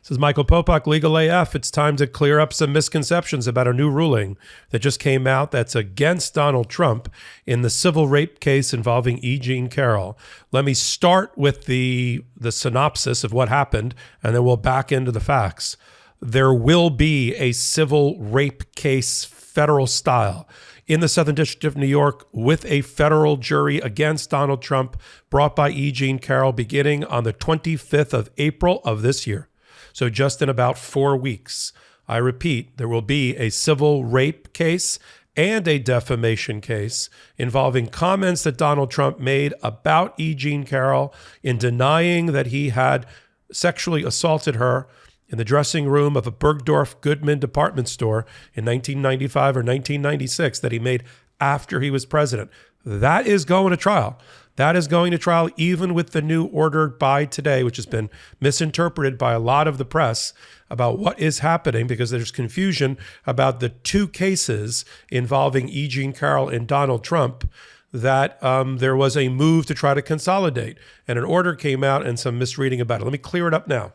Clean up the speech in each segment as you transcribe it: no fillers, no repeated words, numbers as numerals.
This is Michael Popok, Legal AF. It's time to clear up some misconceptions about a new ruling that just came out that's against Donald Trump in the civil rape case involving E Jean Caroll. Let me start with the synopsis of what happened, and then we'll back into the facts. There will be a civil rape case, federal style, in the Southern District of New York with a federal jury against Donald Trump brought by E Jean Caroll beginning on the 25th of April of this year. So just in about 4 weeks. I repeat, there will be a civil rape case and a defamation case involving comments that Donald Trump made about E Jean Caroll in denying that he had sexually assaulted her in the dressing room of a Bergdorf Goodman department store in 1995 or 1996 that he made after he was president. That is going to trial. That is going to trial even with the new order by today, which has been misinterpreted by a lot of the press about what is happening because there's confusion about the two cases involving E Jean Caroll and Donald Trump that there was a move to try to consolidate. And an order came out and some misreading about it. Let me clear it up now.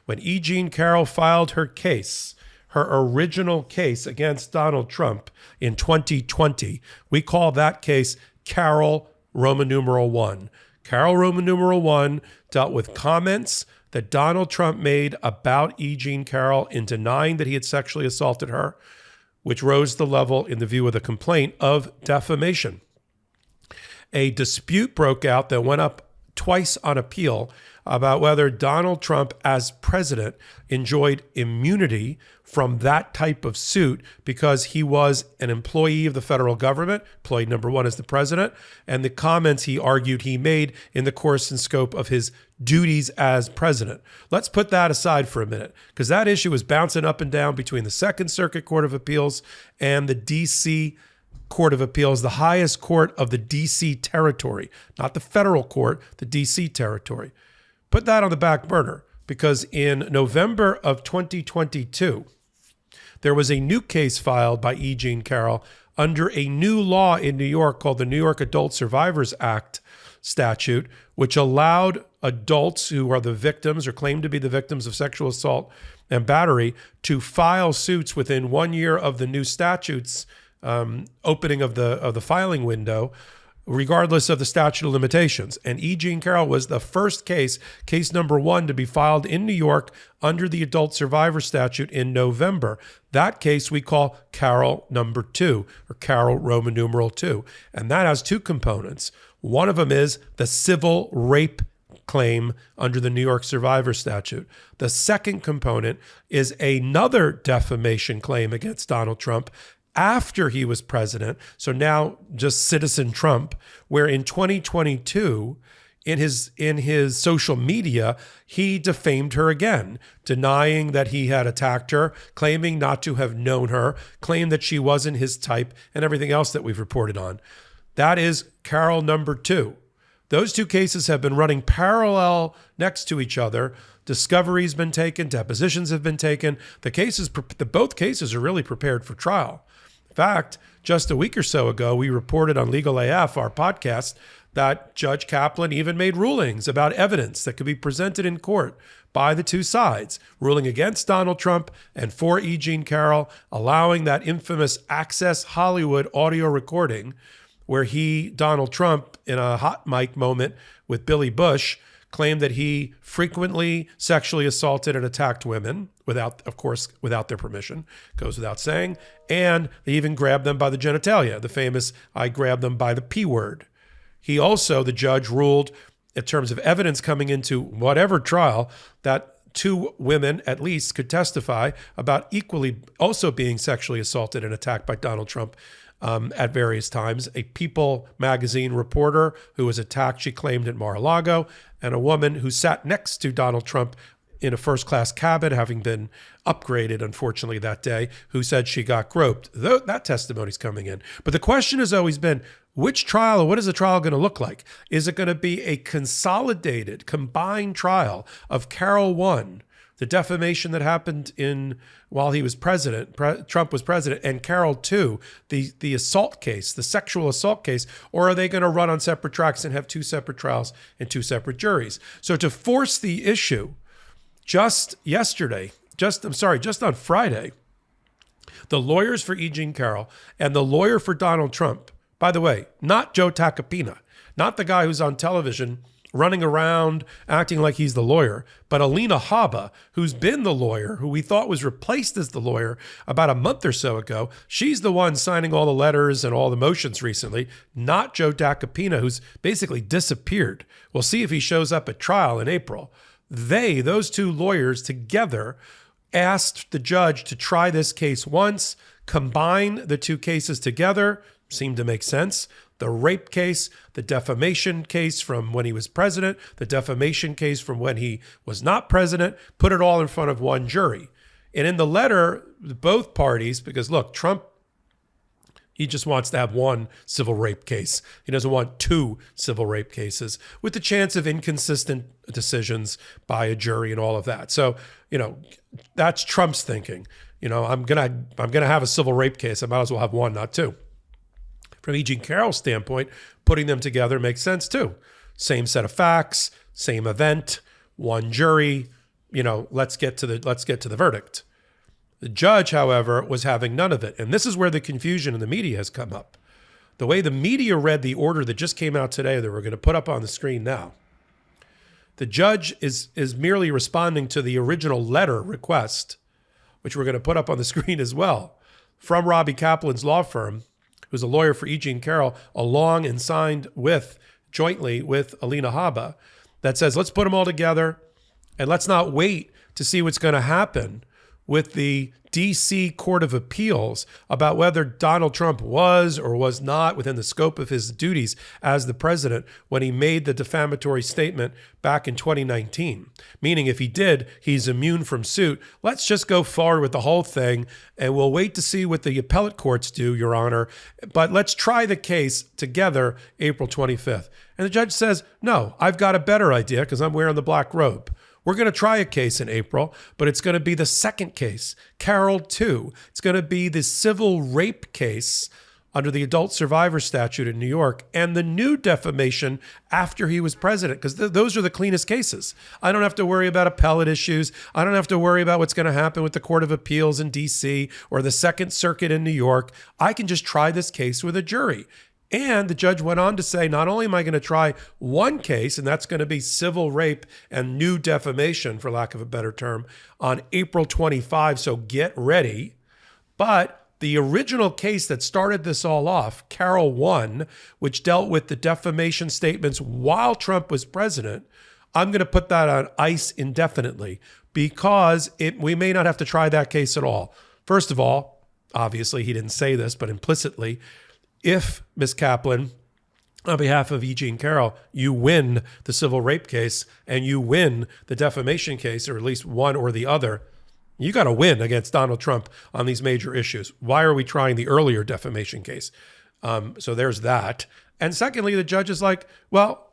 When E Jean Caroll filed her case, her original case against Donald Trump in 2020, we call that case Carroll Roman numeral 1. Carroll Roman numeral 1 dealt with comments that Donald Trump made about E Jean Caroll in denying that he had sexually assaulted her, which rose the level, in the view of the complaint, of defamation. A dispute broke out that went up twice on appeal about whether Donald Trump, as president, enjoyed immunity from that type of suit because he was an employee of the federal government, employee number one as the president, and the comments he argued he made in the course and scope of his duties as president. Let's put that aside for a minute, because that issue was bouncing up and down between the Second Circuit Court of Appeals and the D.C. Court of Appeals, the highest court of the D.C. territory, not the federal court, the D.C. territory. Put that on the back burner, because in November of 2022, there was a new case filed by E Jean Caroll under a new law in New York called the New York Adult Survivors Act statute, which allowed adults who are the victims or claim to be the victims of sexual assault and battery to file suits within 1 year of the new statute's opening of the filing window, regardless of the statute of limitations. And E Jean Caroll was the first case number 1, to be filed in New York under the Adult Survivor Statute in November. That case we call Carroll number 2, or Carroll Roman numeral 2. And that has two components. One of them is the civil rape claim under the New York Survivor Statute. The second component is another defamation claim against Donald Trump after he was president, so now just Citizen Trump, where in 2022, in his social media, he defamed her again, denying that he had attacked her, claiming not to have known her, claimed that she wasn't his type, and everything else that we've reported on. That is Carroll number 2. Those two cases have been running parallel next to each other. Discovery's been taken, depositions have been taken. Both cases are really prepared for trial. In fact, just a week or so ago, we reported on Legal AF, our podcast, that Judge Kaplan even made rulings about evidence that could be presented in court by the two sides, ruling against Donald Trump and for E Jean Caroll, allowing that infamous Access Hollywood audio recording where Donald Trump, in a hot mic moment with Billy Bush, claimed that he frequently sexually assaulted and attacked women without their permission, goes without saying, and they even grabbed them by the genitalia, the famous "I grabbed them by the P word." He also, the judge, ruled in terms of evidence coming into whatever trial that 2 women at least could testify about equally also being sexually assaulted and attacked by Donald Trump at various times. A People magazine reporter who was attacked, she claimed, at Mar-a-Lago, and a woman who sat next to Donald Trump in a first-class cabin, having been upgraded, unfortunately, that day, who said she got groped. That testimony's coming in. But the question has always been, which trial, or what is the trial going to look like? Is it going to be a consolidated, combined trial of Carroll 1, the defamation that happened while he was president, Trump was president, and Carroll 2, the assault case, the sexual assault case, or are they going to run on separate tracks and have 2 separate trials and 2 separate juries? So to force the issue just on Friday, the lawyers for E Jean Caroll and the lawyer for Donald Trump, by the way, not Joe Tacopina, not the guy who's on television running around acting like he's the lawyer, but Alina Habba, who's been the lawyer, who we thought was replaced as the lawyer about a month or so ago. She's the one signing all the letters and all the motions recently, not Joe Tacopina, who's basically disappeared. We'll see if he shows up at trial in April. Those two lawyers together asked the judge to try this case once, combine the two cases together, seemed to make sense. The rape case, the defamation case from when he was president, the defamation case from when he was not president, put it all in front of one jury. And in the letter, both parties, because look, Trump, he just wants to have one civil rape case. He doesn't want two civil rape cases with the chance of inconsistent decisions by a jury and all of that. So, that's Trump's thinking. I'm gonna have a civil rape case. I might as well have one, not two. From E Jean Caroll's standpoint, putting them together makes sense too. Same set of facts, same event, one jury. Let's get to the verdict. The judge, however, was having none of it, and this is where the confusion in the media has come up. The way the media read the order that just came out today, that we're going to put up on the screen now, the judge is merely responding to the original letter request, which we're going to put up on the screen as well, from Robbie Kaplan's law firm, who's a lawyer for E Jean Caroll, along and signed jointly with Alina Habba, that says, let's put them all together and let's not wait to see what's going to happen with the D.C. Court of Appeals about whether Donald Trump was or was not within the scope of his duties as the president when he made the defamatory statement back in 2019. Meaning if he did, he's immune from suit. Let's just go forward with the whole thing and we'll wait to see what the appellate courts do, Your Honor. But let's try the case together April 25th. And the judge says, no, I've got a better idea because I'm wearing the black robe. We're going to try a case in April, but it's going to be the second case, Carroll 2. It's going to be the civil rape case under the adult survivor statute in New York and the new defamation after he was president, because those are the cleanest cases. I don't have to worry about appellate issues. I don't have to worry about what's going to happen with the Court of Appeals in D.C. or the Second Circuit in New York. I can just try this case with a jury. And the judge went on to say, not only am I going to try one case, and that's going to be civil rape and new defamation, for lack of a better term, on April 25, so get ready, but the original case that started this all off, Carroll 1, which dealt with the defamation statements while Trump was president, I'm going to put that on ice indefinitely because we may not have to try that case at all. First of all, obviously he didn't say this, but implicitly, if Ms. Kaplan, on behalf of E Jean Caroll, you win the civil rape case and you win the defamation case, or at least one or the other, you got to win against Donald Trump on these major issues. Why are we trying the earlier defamation case? So there's that. And secondly, the judge is like, well,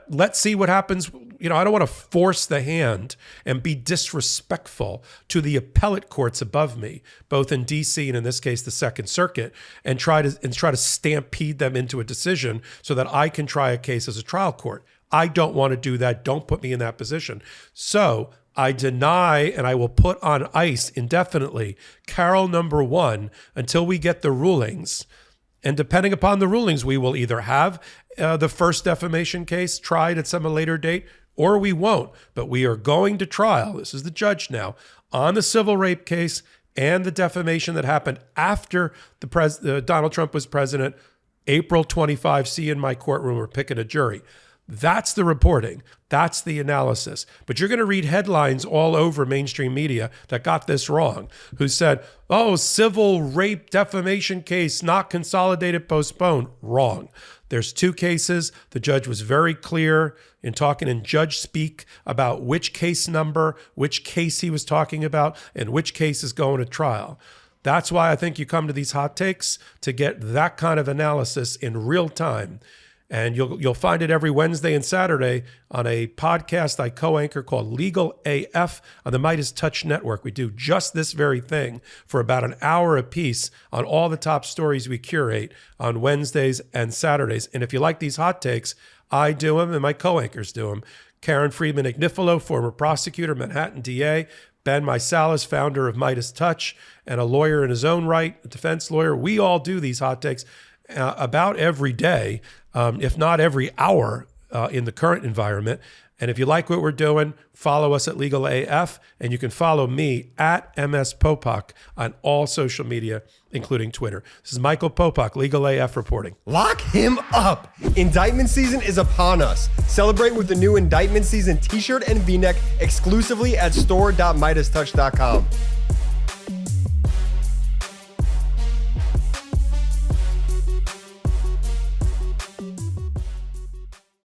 let's see what happens. I don't want to force the hand and be disrespectful to the appellate courts above me, both in D.C. and in this case, the Second Circuit, and try to stampede them into a decision so that I can try a case as a trial court. I don't want to do that. Don't put me in that position. So I deny and I will put on ice indefinitely Carroll number 1 until we get the rulings. And depending upon the rulings, we will either have the first defamation case tried at some later date, or we won't. But we are going to trial, this is the judge now, on the civil rape case and the defamation that happened after Donald Trump was president, April 25. See you in my courtroom, we're picking a jury. That's the reporting. That's the analysis. But you're going to read headlines all over mainstream media that got this wrong, who said, oh, civil rape defamation case, not consolidated, postponed. Wrong. There's two cases. The judge was very clear in talking in judge speak about which case number, which case he was talking about, and which case is going to trial. That's why I think you come to these hot takes, to get that kind of analysis in real time. And you'll find it every Wednesday and Saturday on a podcast I co-anchor called Legal AF on the MeidasTouch network. We do just this very thing for about an hour apiece on all the top stories we curate on Wednesdays and Saturdays. And if you like these hot takes, I do them and my co-anchors do them. Karen Friedman Ignifilo, former prosecutor, Manhattan DA. Ben Meisalas, founder of MeidasTouch and a lawyer in his own right, a defense lawyer. We all do these hot takes about every day, if not every hour in the current environment. And if you like what we're doing, follow us at Legal AF, and you can follow me at MS Popok on all social media, including Twitter. This is Michael Popok, Legal AF reporting. Lock him up. Indictment season is upon us. Celebrate with the new Indictment Season t-shirt and v-neck exclusively at store.meidastouch.com.